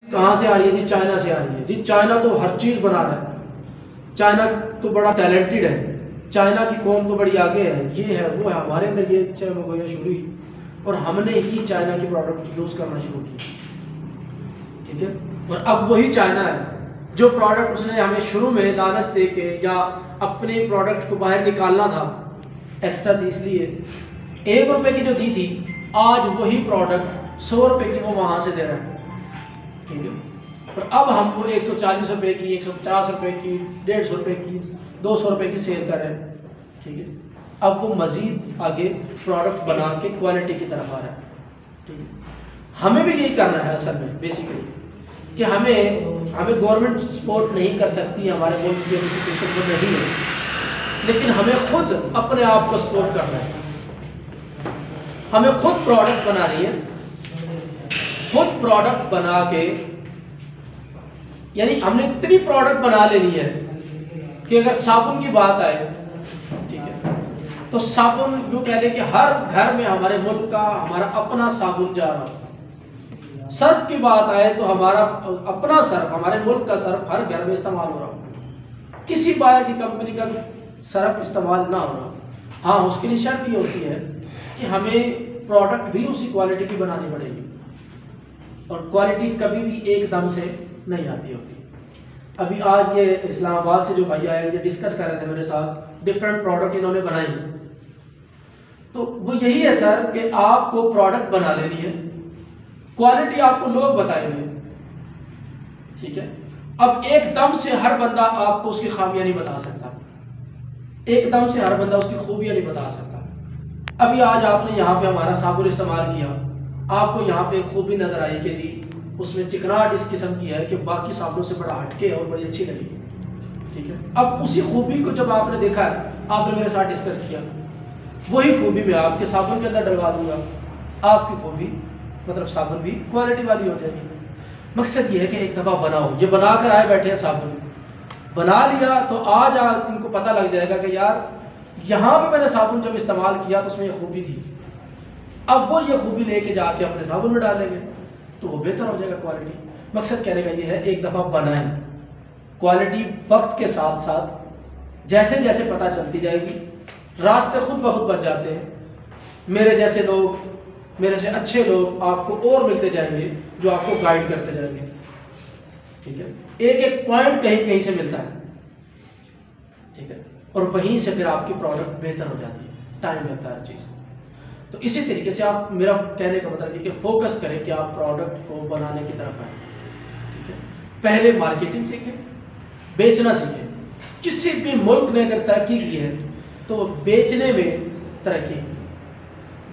कहाँ से आ रही है जी? चाइना से आ रही है जी। चाइना तो हर चीज़ बना रहा है। चाइना तो बड़ा टैलेंटेड है। चाइना की कौम तो बड़ी आगे है, ये है वो है। हमारे अंदर ये चलो शुरू हुई और हमने ही चाइना की प्रोडक्ट यूज़ करना शुरू किया, ठीक है। और अब वही चाइना है जो प्रोडक्ट उसने हमें शुरू में लालच दे के या अपने प्रोडक्ट को बाहर निकालना था एक्स्ट्रा थी, इसलिए 1 रुपये की जो दी थी, आज वही प्रोडक्ट 100 रुपये की वो वहाँ से दे रहा है, ठीक है। और अब हम वो 140 रुपये की, 150 रुपये की, 150 रुपये की, 200 रुपये की सेल कर रहे हैं, ठीक है। अब वो मज़ीद आगे प्रोडक्ट बना के क्वालिटी की तरफ आ रहा है, ठीक है। हमें भी यही करना है असल में बेसिकली कि हमें गवर्नमेंट सपोर्ट नहीं कर सकती, हमारे मुल्क की सिचुएशन वो नहीं है, लेकिन हमें खुद अपने आप को सपोर्ट करना है। हमें खुद प्रोडक्ट बनानी है, खुद प्रोडक्ट बना के, यानी हमने इतनी प्रोडक्ट बना लेनी है कि अगर साबुन की बात आए, ठीक है, तो साबुन यूँ कह लें कि हर घर में हमारे मुल्क का हमारा अपना साबुन जा रहा हो। सर्फ की बात आए तो हमारा अपना सर्फ, हमारे मुल्क का सर्फ हर घर में इस्तेमाल हो रहा हो, किसी बाहर की कंपनी का सर्फ इस्तेमाल ना हो रहा। हाँ, उसके लिए शर्त ये होती है कि हमें प्रोडक्ट भी उसी क्वालिटी की बनानी पड़ेगी, और क्वालिटी कभी भी एकदम से नहीं आती होती। अभी आज ये इस्लामाबाद से जो भाई आए, ये डिस्कस कर रहे थे मेरे साथ, डिफरेंट प्रोडक्ट इन्होंने बनाई। तो वो यही है सर कि आपको प्रोडक्ट बना लेनी है, क्वालिटी आपको लोग बताएंगे, ठीक है। अब एकदम से हर बंदा आपको उसकी खामियां नहीं बता सकता, एकदम से हर बंदा उसकी खूबियां नहीं बता सकता। अभी आज आपने यहाँ पे हमारा साबुन इस्तेमाल किया, आपको यहाँ पे खूबी नजर आई कि जी उसमें चिकनाहट इस किस्म की है कि बाकी साबुनों से बड़ा हटके और बड़ी अच्छी लगी, ठीक है। अब उसी खूबी को जब आपने देखा है, आपने मेरे साथ डिस्कस किया, वही खूबी मैं आपके साबुन के अंदर डलवा दूंगा, आपकी खूबी मतलब साबुन भी क्वालिटी वाली हो जाएगी। मकसद ये है कि एक दफ़ा बनाओ, ये बना कर आए बैठे हैं, साबुन बना लिया तो आज इनको पता लग जाएगा कि यार यहाँ पे मैंने साबुन जब इस्तेमाल किया तो उसमें ये खूबी थी। अब वो ये खूबी लेके जाके अपने साबुन में डालेंगे तो वो बेहतर हो जाएगा क्वालिटी। मकसद कहने का ये है, एक दफ़ा बनाएं, क्वालिटी वक्त के साथ साथ जैसे जैसे पता चलती जाएगी, रास्ते खुद ब खुद बन जाते हैं। मेरे जैसे लोग, मेरे से अच्छे लोग आपको और मिलते जाएंगे जो आपको गाइड करते जाएंगे, ठीक है। एक एक पॉइंट कहीं कहीं से मिलता है, ठीक है, और वहीं से फिर आपकी प्रोडक्ट बेहतर हो जाती है। टाइम लगता है हर चीज़। तो इसी तरीके से आप, मेरा कहने का मतलब ये कि फोकस करें कि आप प्रोडक्ट को बनाने की तरफ आए, ठीक है। पहले मार्केटिंग सीखें, बेचना सीखें। किसी भी मुल्क ने अगर तरक्की की है तो बेचने में तरक्की,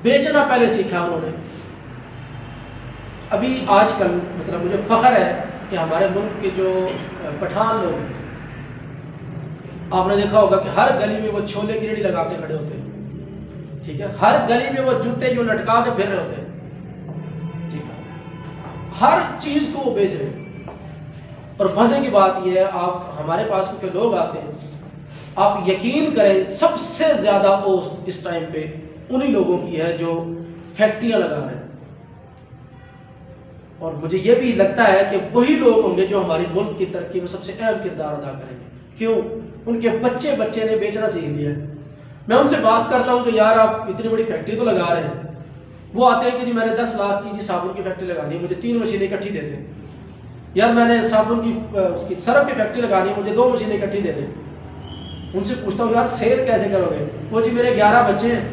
बेचना पहले सीखा उन्होंने। अभी आजकल मतलब मुझे फख्र है कि हमारे मुल्क के जो पठान लोग हैं, आपने देखा होगा कि हर गली में वो छोले की रेडी लगा के खड़े होते हैं, ठीक है। हर गली में वो जूते जो लटका के फिर रहे होते हैं, ठीक है। हर चीज़ को वो बेच रहे हैं। और मज़े की बात यह है, आप हमारे पास क्योंकि लोग आते हैं, आप यकीन करें सबसे ज़्यादा ओस्ट इस टाइम पे उन्हीं लोगों की है जो फैक्ट्रियां लगा रहे हैं। और मुझे ये भी लगता है कि वही लोग होंगे जो हमारे मुल्क की तरक्की में सबसे अहम किरदार अदा करेंगे। क्यों? उनके बच्चे ने बेचना सीख लिया। मैं उनसे बात करता हूँ कि यार आप इतनी बड़ी फैक्ट्री तो लगा रहे हैं, वो आते हैं कि जी मैंने 10 लाख की जी साबुन की फैक्ट्री लगानी है, मुझे 3 मशीनें इकट्ठी दे दें। यार मैंने साबुन की उसकी सरफ की फैक्ट्री लगानी है, मुझे 2 मशीनें इकट्ठी दे दें। उनसे पूछता हूँ यार सेल कैसे करोगे? वो जी मेरे 11 बच्चे हैं,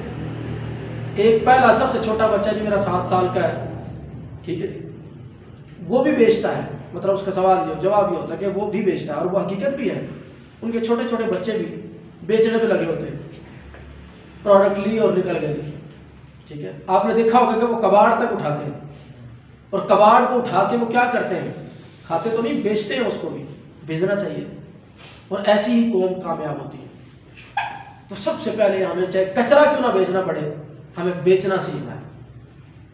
एक पहला सबसे छोटा बच्चा जी मेरा 7 साल का है, ठीक है। वो भी बेचता है, मतलब उसका सवाल ये जवाब ये होता है कि वो भी बेचता है, और वो हकीकत भी है। उनके छोटे छोटे बच्चे भी बेचने पे लगे होते हैं। प्रोडक्ट ली और निकल गए, ठीक है। आपने देखा होगा कि वो कबाड़ तक उठाते हैं, और कबाड़ को उठा के वो क्या करते हैं, खाते तो नहीं, बेचते हैं उसको भी। बिजनेस है ये, और ऐसी ही कौम कामयाब होती है। तो सबसे पहले हमें चाहे कचरा क्यों ना बेचना पड़े, हमें बेचना सीखना है।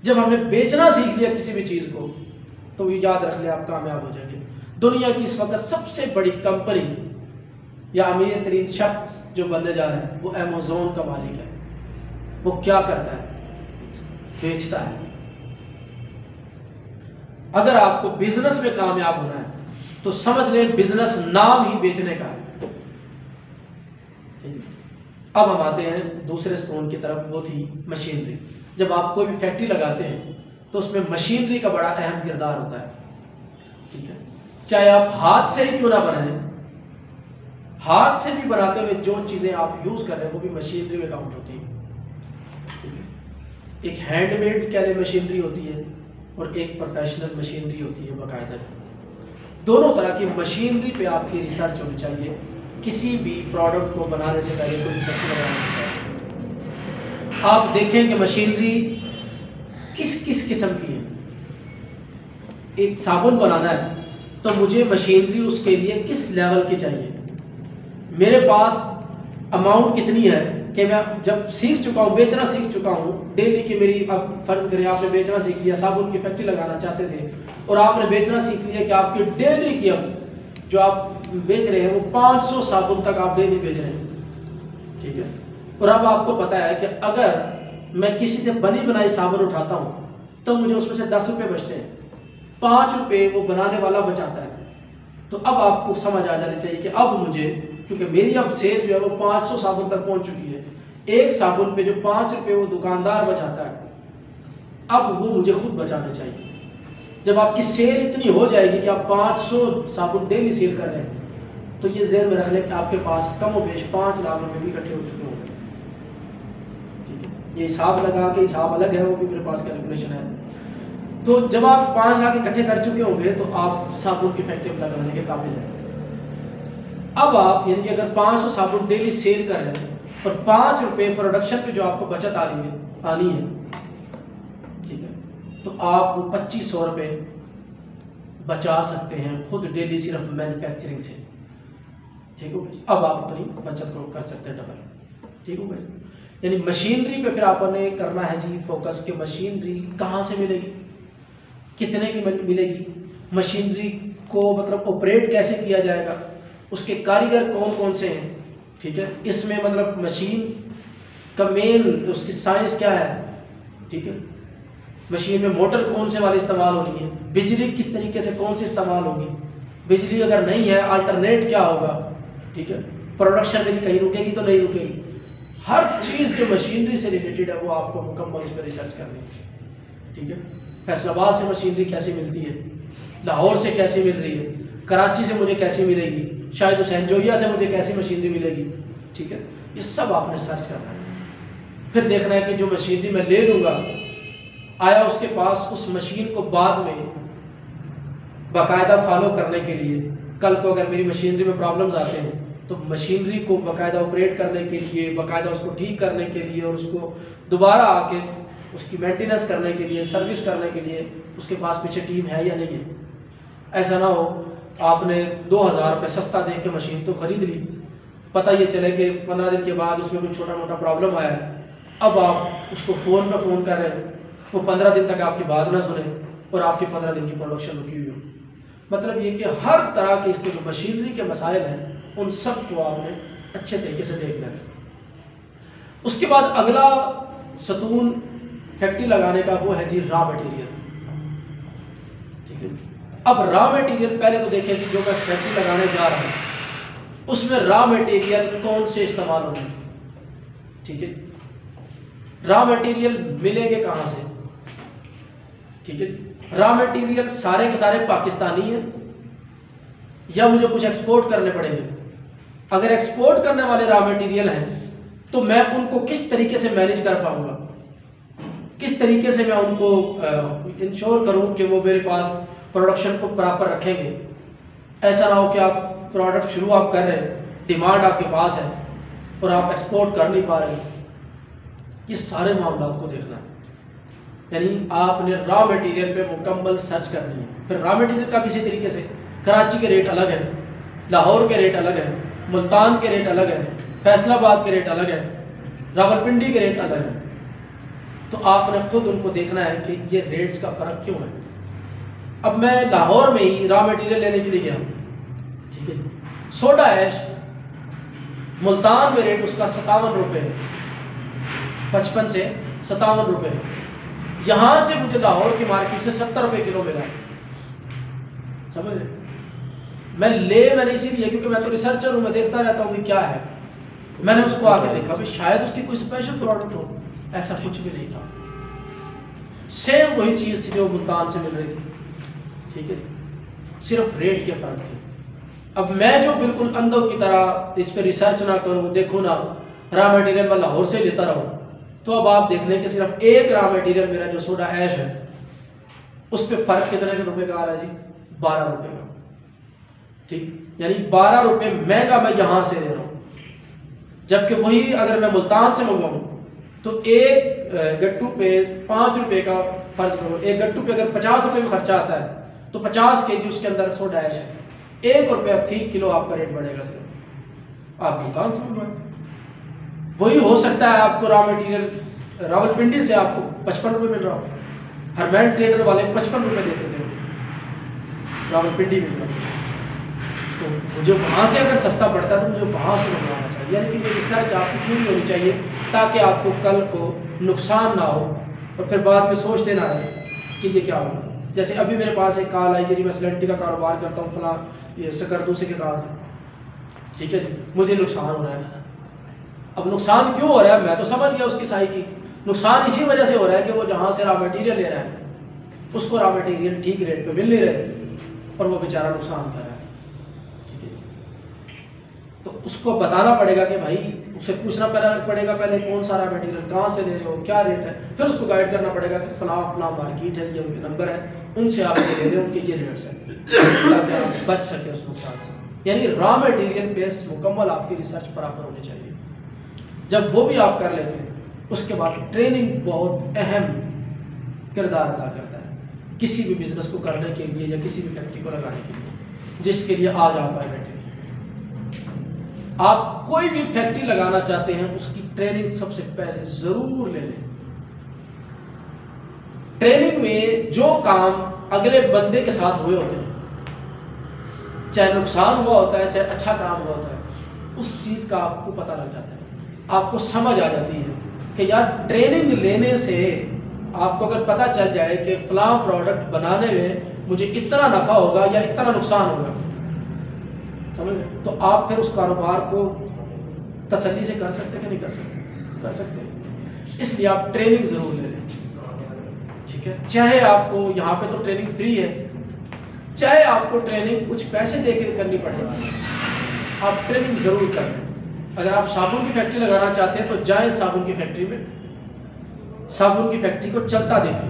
जब हमने बेचना सीख लिया किसी भी चीज़ को, तो ये याद रख ले आप कामयाब हो जाएंगे। दुनिया की इस वक्त सबसे बड़ी कंपनी या अमीर तरीन शख्स जो बनने जा रहे हैं वो अमेज़न का मालिक है। वो क्या करता है? बेचता है। अगर आपको बिजनेस में कामयाब होना है तो समझ लें बिजनेस नाम ही बेचने का है। अब हम आते हैं दूसरे स्टोन की तरफ, वो थी मशीनरी। जब आप कोई भी फैक्ट्री लगाते हैं तो उसमें मशीनरी का बड़ा अहम किरदार होता है, ठीक है। चाहे आप हाथ से ही क्यों ना बनाएं, हाथ से भी बनाते हुए जो चीजें आप यूज कर रहे हैं वो भी मशीनरी में काउंट होती है, ठीक है। एक हैंडमेड कैले मशीनरी होती है और एक प्रोफेशनल मशीनरी होती है बाकायदा। दोनों तरह की मशीनरी पे आपकी रिसर्च होनी चाहिए किसी भी प्रोडक्ट को बनाने से पहले, कोई फैक्ट्री बनाने से पहले। आप देखें कि मशीनरी किस किस किस्म की है। एक साबुन बनाना है तो मुझे मशीनरी उसके लिए किस लेवल की चाहिए, मेरे पास अमाउंट कितनी है कि मैं जब सीख चुका हूँ, बेचना सीख चुका हूँ, डेली की मेरी, अब फर्ज करें आपने बेचना सीख लिया, साबुन की फैक्ट्री लगाना चाहते थे और आपने बेचना सीख लिया कि आपकी डेली की, अब जो आप बेच रहे हैं वो 500 साबुन तक आप डेली बेच रहे हैं, ठीक है। और अब आपको पता है कि अगर मैं किसी से बनी बनाई साबुन उठाता हूँ तो मुझे उसमें से 10 रुपये बचते हैं, 5 रुपये वो बनाने वाला बचाता है। तो अब आपको समझ आ जानी चाहिए कि अब मुझे, क्योंकि मेरी अब सेल जो है वो 500 साबुन तक पहुंच चुकी है, एक साबुन पे जो 5 रुपये वो दुकानदार बचाता है, अब वो मुझे खुद बचाने चाहिए। जब आपकी सेल इतनी हो जाएगी कि आप 500 साबुन डेली सेल कर रहे हैं तो ये ज़हन में रख लें कि आपके पास कम और बेश 5 लाख रुपये भी इकट्ठे हो चुके होंगे, ठीक है। ये हिसाब लगा के, हिसाब अलग है, वो भी मेरे पास कैलकुलेशन है। तो जब आप 5 लाख इकट्ठे कर चुके होंगे तो आप साबुन की फैक्ट्री लगाने के काबिल हैं। अब आप यानी कि अगर 500 साबुन डेली सेल कर रहे हैं और 5 रुपये प्रोडक्शन पे जो आपको बचत आनी है, ठीक है, तो आप 2500 रुपये बचा सकते हैं खुद डेली सिर्फ मैन्युफैक्चरिंग से, ठीक हो। अब आप अपनी बचत को कर सकते हैं डबल, ठीक हो भाई। यानी मशीनरी पे फिर आपने करना है जी फोकस कि मशीनरी कहाँ से मिलेगी, कितने की मिलेगी, मशीनरी को मतलब ऑपरेट कैसे किया जाएगा, उसके कारीगर कौन कौन से हैं, ठीक है। इसमें मतलब मशीन का मेन उसकी साइंस क्या है, ठीक है। मशीन में मोटर कौन से वाली इस्तेमाल होनी है, बिजली किस तरीके से कौन सी इस्तेमाल होगी, बिजली अगर नहीं है अल्टरनेट क्या होगा, ठीक है। प्रोडक्शन मेरी कहीं रुकेगी तो नहीं रुकेगी। हर चीज़ जो मशीनरी से रिलेटेड है वो आपको मुकम्मल उस पर रिसर्च करनी है, ठीक है। फैसलाबाद से मशीनरी कैसे मिलती है, लाहौर से कैसे मिल रही है, कराची से मुझे कैसे मिलेगी, शायद हुसैन जोहिया से मुझे कैसी मशीनरी मिलेगी, ठीक है। ये सब आपने सर्च करना है। फिर देखना है कि जो मशीनरी मैं ले लूँगा, आया उसके पास उस मशीन को बाद में बाकायदा फॉलो करने के लिए, कल को अगर मेरी मशीनरी में प्रॉब्लम्स आते हैं तो मशीनरी को बाकायदा ऑपरेट करने के लिए, बाकायदा उसको ठीक करने के लिए और उसको दोबारा आके उसकी मेंटेनेंस करने के लिए, सर्विस करने के लिए उसके पास पीछे टीम है या नहीं है। ऐसा ना हो आपने 2000 रुपये सस्ता देख के मशीन तो खरीद ली, पता ये चले कि 15 दिन के बाद उसमें कोई छोटा मोटा प्रॉब्लम आया है, अब आप उसको फ़ोन पर फ़ोन कर रहे हैं, वो 15 दिन तक आपकी बात ना सुने और आपकी 15 दिन की प्रोडक्शन रुकी हुई हो। मतलब ये कि हर तरह के इसके जो मशीनरी के मसाइल हैं उन सब को आपने अच्छे तरीके से देखना है। उसके बाद अगला सतून फैक्ट्री लगाने का वो है जी रॉ मटेरियल, ठीक है। अब रॉ मटेरियल पहले तो देखें कि जो मैं फैक्ट्री लगाने जा रहा हूँ उसमें रॉ मटेरियल कौन से इस्तेमाल होंगे, ठीक है। रॉ मटेरियल मिलेंगे कहाँ से, ठीक है। रॉ मटेरियल सारे के सारे पाकिस्तानी हैं या मुझे कुछ एक्सपोर्ट करने पड़ेंगे। अगर एक्सपोर्ट करने वाले रॉ मटेरियल हैं तो मैं उनको किस तरीके से मैनेज कर पाऊंगा, किस तरीके से मैं उनको इंश्योर करूं कि वो मेरे पास प्रोडक्शन को प्रॉपर रखेंगे। ऐसा ना हो कि आप प्रोडक्ट शुरू आप कर रहे हैं, डिमांड आपके पास है और आप एक्सपोर्ट कर नहीं पा रहे। ये सारे मामलों को देखना है, यानी आपने रॉ मटेरियल पे मुकम्मल सर्च करनी है। फिर रॉ मटेरियल का भी इसी तरीके से कराची के रेट अलग है, लाहौर के रेट अलग है, मुल्तान के रेट अलग है, फैसलाबाद के रेट अलग है, रावलपिंडी के रेट अलग है। तो आपने खुद उनको देखना है कि ये रेट्स का फ़र्क क्यों है। अब मैं लाहौर में ही रॉ मटेरियल लेने के लिए गया, ठीक है। सोडा ऐश मुल्तान में रेट उसका 57 रुपये है, 55 से 57 रुपये। यहाँ से मुझे लाहौर की मार्केट से 70 रुपये किलो मिला। समझ रहे? मैंने इसीलिए क्योंकि मैं तो रिसर्चर हूँ, मैं देखता रहता हूँ कि क्या है। मैंने उसको आगे देखा भाई शायद उसकी कोई स्पेशल प्रोडक्ट हो, ऐसा कुछ भी नहीं था। सेम वही चीज़ थी जो मुल्तान से मिल रही थी, ठीक है, सिर्फ रेट के फर्क थे। अब मैं जो बिल्कुल अंधों की तरह इस पर रिसर्च ना करूँ, देखूँ ना, रॉ मटेरियल मैं लाहौर से लेता रहूँ, तो अब आप देख लें कि सिर्फ एक रॉ मटेरियल मेरा जो सोडा ऐश है उस पर फ़र्क कितने रुपए का आ रहा है जी? 12 रुपए का, ठीक, यानी 12 रुपए महंगा मैं यहाँ से ले रहा हूँ, जबकि वही अगर मैं मुल्तान से मंगवाऊँ तो एक गट्टू पे 5 रुपए का फर्ज करो, एक गट्टू पे अगर 50 रुपए का खर्चा आता है तो 50 kg उसके अंदर सोडा ऐश है, 1 रुपया फी किलो आपका रेट बढ़ेगा सिर्फ, आप दुकान से मंगवाएं। वही हो सकता है आपको रॉ मटेरियल रावलपिंडी से आपको 55 रुपये मिल रहा हो, हरमैन ट्रेडर वाले 55 रुपये देते थे रावलपिंडी में, तो मुझे वहाँ से अगर सस्ता पड़ता है तो मुझे वहाँ से मंगवाना चाहिए। यानी कि ये रिसर्च आपकी पूरी होनी चाहिए ताकि आपको कल को नुकसान ना हो और फिर बाद में सोचते ना रहे कि ये क्या होगा। जैसे अभी मेरे पास एक कॉल आई कि जी मैं सिलेंडर का कारोबार करता हूँ फला ये सकरदूसी के कहा से, ठीक है जी, मुझे नुकसान हो रहा है। अब नुकसान क्यों हो रहा है? मैं तो समझ गया उसकी सही की, नुकसान इसी वजह से हो रहा है कि वो जहाँ से रॉ मटेरियल ले रहा है उसको रॉ मटेरियल ठीक रेट पे मिल नहीं रहे और वो बेचारा नुकसान कर रहा है, ठीक है। तो उसको बताना पड़ेगा कि भाई, उससे पूछना पड़ेगा पहले कौन सा रॉ मटेरियल कहाँ से ले रहे हो, क्या रेट है, फिर उसको गाइड करना पड़ेगा कि फला फला मार्केट है, ये उनके नंबर है, उनसे आप ले रहे उनके ये रेट्स हैं ताकि आप बच सके उस नुकसान से। यानी रॉ मटेरियल बेस मुकम्मल आपकी रिसर्च प्रॉपर होनी चाहिए। जब वो भी आप कर लेते हैं उसके बाद ट्रेनिंग बहुत अहम किरदार अदा करता है किसी भी बिजनेस को करने के लिए या किसी भी फैक्ट्री को लगाने के लिए, जिसके लिए आज आप आए बैठे। आप कोई भी फैक्ट्री लगाना चाहते हैं उसकी ट्रेनिंग सबसे पहले जरूर ले लें। ट्रेनिंग में जो काम अगले बंदे के साथ हुए होते हैं, चाहे नुकसान हुआ होता है चाहे अच्छा काम हुआ होता है, उस चीज का आपको पता लग जाता है, आपको समझ आ जाती है कि यार ट्रेनिंग लेने से आपको अगर पता चल जाए कि फलां प्रोडक्ट बनाने में मुझे इतना नफा होगा या इतना नुकसान होगा, समझ गए, तो आप फिर उस कारोबार को तसल्ली से कर सकते हैं कि नहीं कर सकते? कर सकते हैं। इसलिए आप ट्रेनिंग जरूर ले लें, ठीक है। चाहे आपको यहाँ पे तो ट्रेनिंग फ्री है, चाहे आपको ट्रेनिंग कुछ पैसे दे के करनी पड़ेगी, आप ट्रेनिंग जरूर कर लें। अगर आप साबुन की फैक्ट्री लगाना चाहते हैं तो जाएं साबुन की फैक्ट्री में, साबुन की फैक्ट्री को चलता देखें,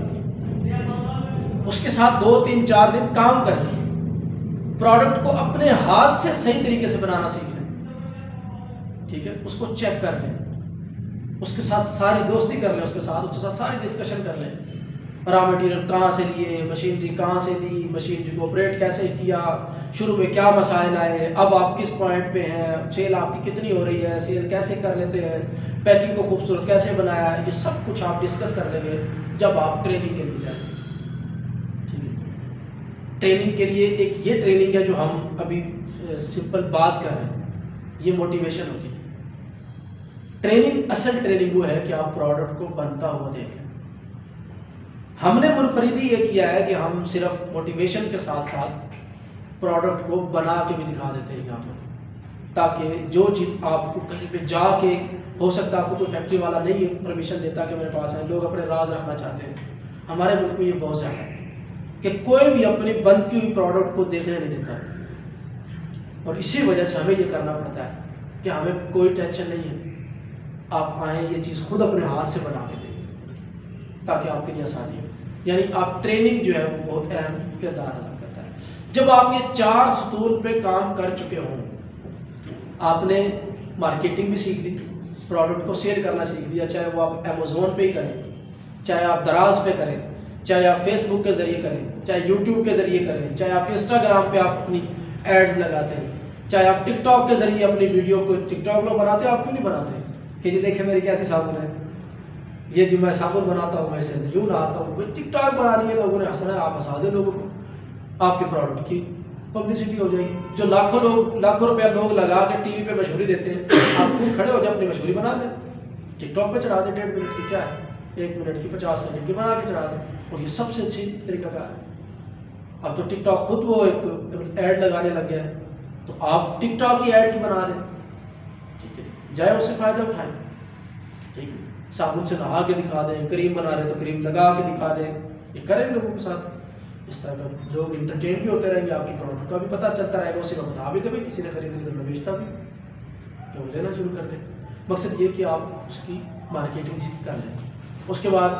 उसके साथ 2, 3, 4 दिन काम करें, प्रोडक्ट को अपने हाथ से सही तरीके से बनाना सीख लें, ठीक है, उसको चेक कर लें, उसके साथ सारी दोस्ती कर लें, उसके साथ सारी डिस्कशन कर लें, रॉ मटेरियल कहाँ से लिए, मशीनरी कहाँ से ली, मशीनरी को ऑपरेट कैसे किया, शुरू में क्या मसाइल आए, अब आप किस पॉइंट पे हैं, सेल आपकी कितनी हो रही है, सेल कैसे कर लेते हैं, पैकिंग को खूबसूरत कैसे बनाया, ये सब कुछ आप डिस्कस कर लेंगे जब आप ट्रेनिंग के लिए जाएंगे, ठीक है। ट्रेनिंग के लिए एक ये ट्रेनिंग है जो हम अभी सिंपल बात कर रहे हैं, ये मोटिवेशन होती है। ट्रेनिंग, असल ट्रेनिंग वो है कि आप प्रोडक्ट को बनता हुआ देखें। हमने मुनफरिदी ये किया है कि हम सिर्फ मोटिवेशन के साथ साथ प्रोडक्ट को बना के भी दिखा देते हैं यहाँ पर, ताकि जो चीज़ आपको कहीं पे जाके, हो सकता है आपको कोई फैक्ट्री वाला नहीं परमिशन देता कि मेरे पास है, लोग अपने राज रखना चाहते हैं, हमारे मुल्क में ये बहुत ज़्यादा है कि कोई भी अपनी बनती हुई प्रोडक्ट को देखने नहीं देता, और इसी वजह से हमें ये करना पड़ता है कि हमें कोई टेंशन नहीं है, आप आएँ ये चीज़ खुद अपने हाथ से बना के दें ताकि आपके लिए आसानी हो। यानी आप ट्रेनिंग जो है वो बहुत अहम किरदार अदा करता है। जब आप ये 4 सतून पे काम कर चुके हों, आपने मार्केटिंग भी सीख ली, प्रोडक्ट को सेल करना सीख लिया, चाहे वो आप अमेज़ोन पे ही करें, चाहे आप दराज पे करें, चाहे आप फेसबुक के ज़रिए करें, चाहे यूट्यूब के ज़रिए करें, चाहे आप इंस्टाग्राम पे आप अपनी एड्स लगाते हैं, चाहे आप टिकटॉक के ज़रिए अपनी वीडियो को, टिकटॉक लोग बनाते हैं, आप क्यों नहीं बनाते कि जी देखें मेरी कैसी साबुन है, ये जो मैं साबुन बनाता हूँ, मैं इसे यूँ नहाता हूँ, टिकटॉक बनानी है, लोगों ने हंसना है, आप हंसा दें लोगों को, आपके प्रोडक्ट की पब्लिसिटी हो जाएगी। जो लाखों रुपया लोग लगा के टीवी पे मशहूरी देते हैं, आप खुद खड़े हो जाए अपनी मशहूरी बना लें, टिकटॉक पे चढ़ा दें, 1.5 मिनट की क्या है, 1 मिनट की 50 सेकंड की बना के चढ़ा दें, और ये सबसे अच्छी तरीका का है। अब तो टिकटॉक खुद वो एक ऐड लगाने लग गया है, तो आप टिकटॉक की ऐड की बना दें, ठीक है, जाए उससे फ़ायदा उठाएं, ठीक है। साबुन से नहा के दिखा दें, क्रीम बना रहे तो क्रीम लगा के दिखा दें, ये करें लोगों के साथ। इस तरह का लोग इंटरटेन भी होते रहेंगे, आपकी प्रोडक्ट का भी पता चलता रहेगा, उसी का बता भी दें भाई किसी ने खरीदी तो मैं बेचता भी, लोग लेना शुरू कर दें। मकसद ये कि आप उसकी मार्केटिंग कर लें। उसके बाद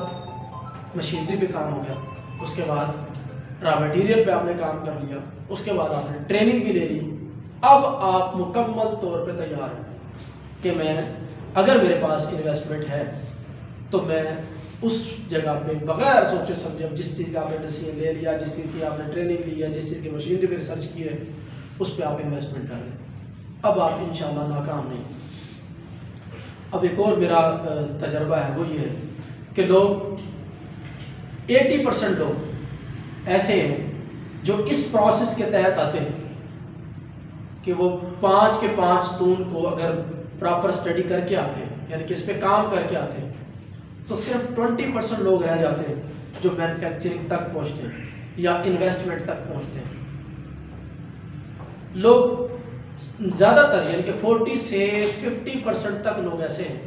मशीनरी पे काम हो गया, उसके बाद रॉ मटेरियल पे आपने काम कर लिया, उसके बाद आपने ट्रेनिंग भी ले ली। अब आप मुकम्मल तौर पे तैयार हैं कि मैं अगर मेरे पास इन्वेस्टमेंट है तो मैं उस जगह पे बगैर सोचे समझे, जिस चीज़ का आपने डिसीजन ले लिया, जिस चीज़ की आपने ट्रेनिंग ली है, जिस चीज़ की मशीनरी पे रिसर्च की है, उस पर आप इन्वेस्टमेंट कर लें। अब आप इंशाल्लाह नाकाम नहीं। अब एक और मेरा तजर्बा है, वो ये है कि लोग 80% लोग ऐसे हैं जो इस प्रोसेस के तहत आते हैं कि वो 5 के 5 स्तून को अगर प्रॉपर स्टडी करके आते हैं, यानी कि इस पे काम करके आते हैं, तो सिर्फ 20% लोग रह जाते हैं जो मैन्युफैक्चरिंग तक पहुंचते हैं या इन्वेस्टमेंट तक पहुंचते हैं। लोग ज़्यादातर यानी कि 40 से 50% तक लोग ऐसे हैं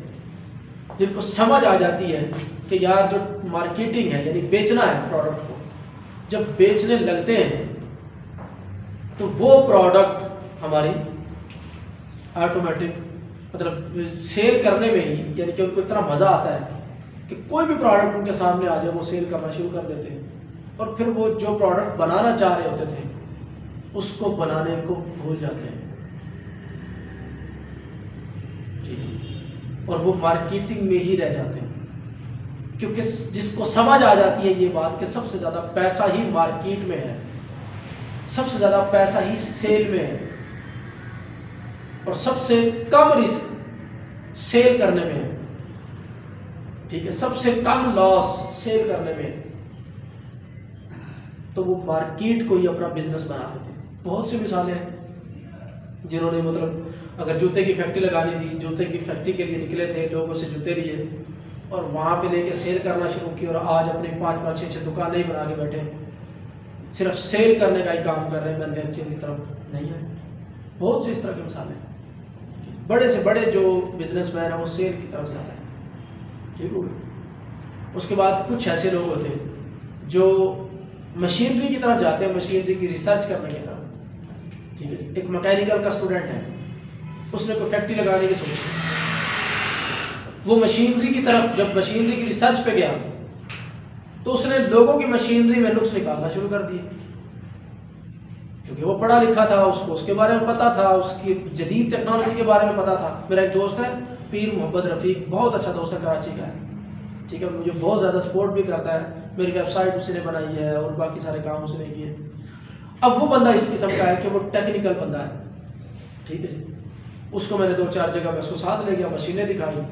जिनको समझ आ जाती है कि यार जो मार्केटिंग है यानी बेचना है प्रोडक्ट को, जब बेचने लगते हैं तो वो प्रोडक्ट हमारी ऑटोमेटिक मतलब सेल करने में ही, यानी कि उनको इतना मज़ा आता है कि कोई भी प्रोडक्ट उनके सामने आ जाए वो सेल करना शुरू कर देते हैं, और फिर वो जो प्रोडक्ट बनाना चाह रहे होते थे उसको बनाने को भूल जाते हैं जी, और वो मार्केटिंग में ही रह जाते हैं। क्योंकि जिसको समझ आ जाती है ये बात कि सबसे ज़्यादा पैसा ही मार्केट में है, सबसे ज़्यादा पैसा ही सेल में है, और सबसे कम रिस्क सेल करने में है, ठीक है, सबसे कम लॉस सेल करने में है, तो वो मार्केट को ही अपना बिजनेस बना देते हैं। बहुत सी मिसालें हैं जिन्होंने मतलब अगर जूते की फैक्ट्री लगानी थी, जूते की फैक्ट्री के लिए निकले थे, लोगों से जूते लिए और वहाँ पे लेके सेल करना शुरू किया, और आज अपनी 5-5, 6-6 दुकानें ही बना के बैठे हैं, सिर्फ सेल करने का ही काम कर रहे हैं, मैन्युफैक्चरिंग की तरफ नहीं है। बहुत सी इस तरह की मिसालें हैं। बड़े से बड़े जो बिजनेसमैन हैं वो सेल की तरफ ज़्यादा है, ठीक हो गया। उसके बाद कुछ ऐसे लोग होते हैं जो मशीनरी की तरफ जाते हैं, मशीनरी की रिसर्च करने की तरफ, ठीक है। एक मैकेनिकल का स्टूडेंट है, उसने कोई फैक्ट्री लगाने की सोची, वो मशीनरी की तरफ जब मशीनरी की रिसर्च पे गया तो उसने लोगों की मशीनरी में नुक्स निकालना शुरू कर दिए, क्योंकि वो पढ़ा लिखा था, उसको उसके बारे में पता था, उसकी जदीद टेक्नोलॉजी के बारे में पता था। मेरा एक दोस्त है पीर मोहम्मद रफ़ीक, बहुत अच्छा दोस्त है, कराची का है, ठीक है, मुझे बहुत ज़्यादा सपोर्ट भी करता है, मेरी वेबसाइट उसने बनाई है और बाकी सारे काम उसने किए। अब वो बंदा इस किस्म का है कि वो टेक्निकल बंदा है, ठीक है जी। उसको मैंने 2-4 जगह में उसको साथ ले गया, मशीनें दिखाई,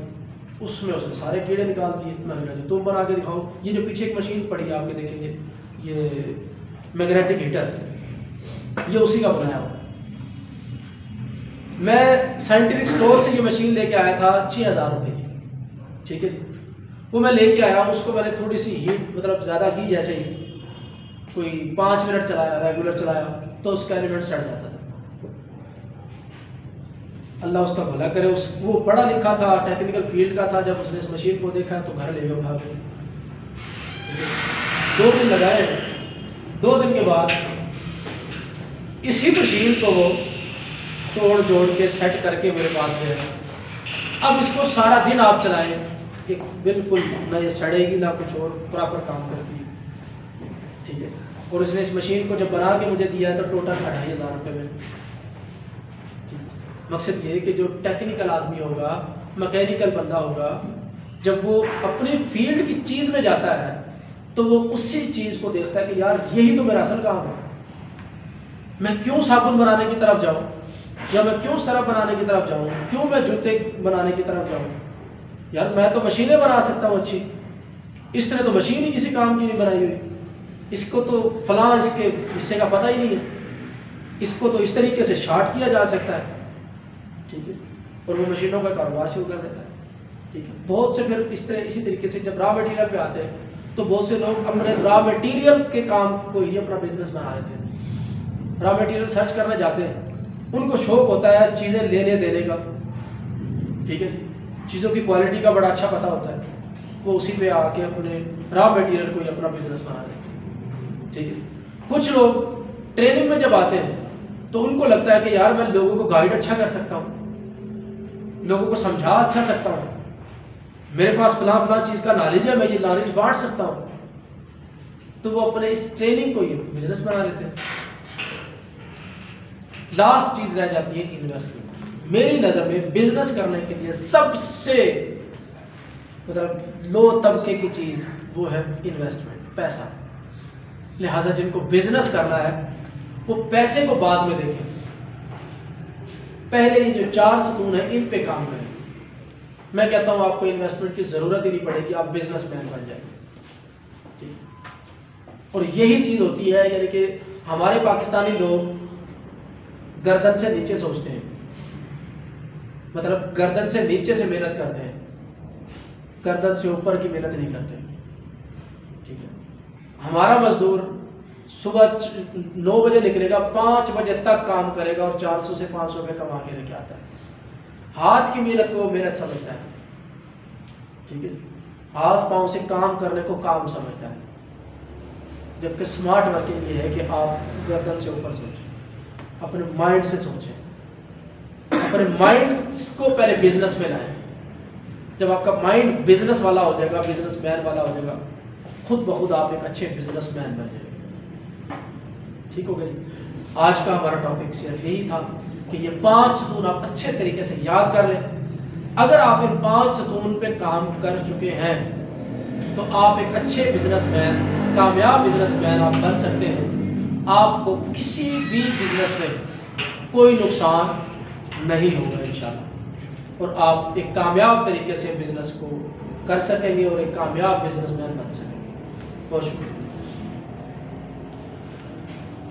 उसमें उसने सारे कीड़े निकाल दिए। मैंने कहा तुम बना के दिखाओ। ये जो पीछे एक मशीन पड़ी है आपके देखेंगे, ये मैग्नेटिक हीटर, ये उसी का बनाया हुआ। मैं साइंटिफिक स्टोर से ये मशीन लेके आया था 6000 रुपये की, ठीक है जी। वो मैं लेके आया, उसको मैंने थोड़ी सी हीट मतलब ज़्यादा की, जैसे ही कोई 5 मिनट चलाया, रेगुलर चलाया, तो उसका एलिमेंट सड़ जाता था। अल्लाह उसका भला करे, वो पढ़ा लिखा था, टेक्निकल फील्ड का था। जब उसने इस मशीन को देखा तो घर ले गया उठा के, 2 दिन लगाए। 2 दिन के बाद इसी मशीन को वो तोड़ जोड़ के सेट करके मेरे पास गया। अब इसको सारा दिन आप चलाएं, एक बिल्कुल ना ये सड़ेगी ना कुछ और, प्रॉपर काम करती है, ठीक है। और इसने इस मशीन को जब बना के मुझे दिया है तो टोटल 2500 रुपये में। मकसद ये है कि जो टेक्निकल आदमी होगा, मैकेनिकल बंदा होगा, जब वो अपनी फील्ड की चीज़ में जाता है तो वो उसी चीज़ को देखता है कि यार यही तो मेरा असल काम है, मैं क्यों साबुन बनाने की तरफ जाऊँ, या मैं क्यों सरफ बनाने की तरफ जाऊँ, क्यों मैं जूते बनाने की तरफ जाऊँ। यार मैं तो मशीनें बना सकता हूँ अच्छी, इसने तो मशीन ही किसी काम की नहीं बनाई हुई, इसको तो फलां इसके हिस्से का पता ही नहीं है, इसको तो इस तरीके से शार्ट किया जा सकता है, ठीक है। और वो मशीनों का कारोबार शुरू कर देता है, ठीक है। बहुत से फिर इसी तरीके से जब रॉ मटेरियल पे आते हैं तो बहुत से लोग अपने रॉ मटेरियल के काम को ही अपना बिजनेस बना लेते हैं। रॉ मटेरियल सर्च करने जाते हैं, उनको शौक होता है चीज़ें लेने देने का, ठीक है, चीज़ों की क्वालिटी का बड़ा अच्छा पता होता है, वो उसी पे आके अपने रॉ मटेरियल को ही अपना बिजनेस बना लेते हैं, ठीक है। कुछ लोग ट्रेनिंग में जब आते हैं तो उनको लगता है कि यार मैं लोगों को गाइड अच्छा कर सकता हूँ, लोगों को समझा अच्छा सकता हूँ, मेरे पास फलां चीज़ का नॉलेज है, मैं ये नॉलेज बांट सकता हूँ, तो वो अपने इस ट्रेनिंग को ये बिजनेस बना लेते हैं। लास्ट चीज़ रह जाती है इन्वेस्टमेंट। मेरी नज़र में बिजनेस करने के लिए सबसे मतलब लो तबके की चीज़ वो है इन्वेस्टमेंट, पैसा। लिहाजा जिनको बिजनेस करना है वो पैसे को बाद में देखें, पहले ये जो 4 सुकून है इन पे काम करें। मैं कहता हूँ आपको इन्वेस्टमेंट की ज़रूरत ही नहीं पड़ेगी, आप बिजनेसमैन बन जाएंगे। और यही चीज़ होती है, यानी कि हमारे पाकिस्तानी लोग गर्दन से नीचे सोचते हैं, मतलब गर्दन से नीचे से मेहनत करते हैं, गर्दन से ऊपर की मेहनत नहीं करते, ठीक है। हमारा मजदूर सुबह 9 बजे निकलेगा, 5 बजे तक काम करेगा और 400 से 500 रुपये कमा के लेके आता है। हाथ की मेहनत को मेहनत समझता है, ठीक है, हाथ पांव से काम करने को काम समझता है, जबकि स्मार्ट वर्किंग ये है कि आप गर्दन से ऊपर सोचें, अपने माइंड से सोचें, अपने माइंड को पहले बिजनेस में लाएं। जब आपका माइंड बिजनेस वाला हो जाएगा, बिजनेसमैन वाला हो जाएगा, खुद ब खुद आप एक अच्छे बिजनेसमैन बन जाएंगे। ठीक हो गई। आज का हमारा टॉपिक सिर्फ यही था कि ये 5 सतून आप अच्छे तरीके से याद कर लें। अगर आप इन 5 सतून पे काम कर चुके हैं तो आप एक अच्छे बिजनेसमैन, कामयाब बिजनेसमैन आप बन सकते हैं। आपको किसी भी बिजनेस में कोई नुकसान नहीं होगा इंशाल्लाह, और आप एक कामयाब तरीके से बिजनेस को कर सकेंगे और एक कामयाब बिजनेसमैन बन सकेंगे। बहुत शुक्रिया।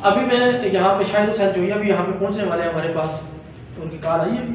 अभी मैं यहाँ पे शायद हुसैन जोइया भी यहाँ पे पहुँचने वाले हैं हमारे पास, तो उनकी कॉल आई है।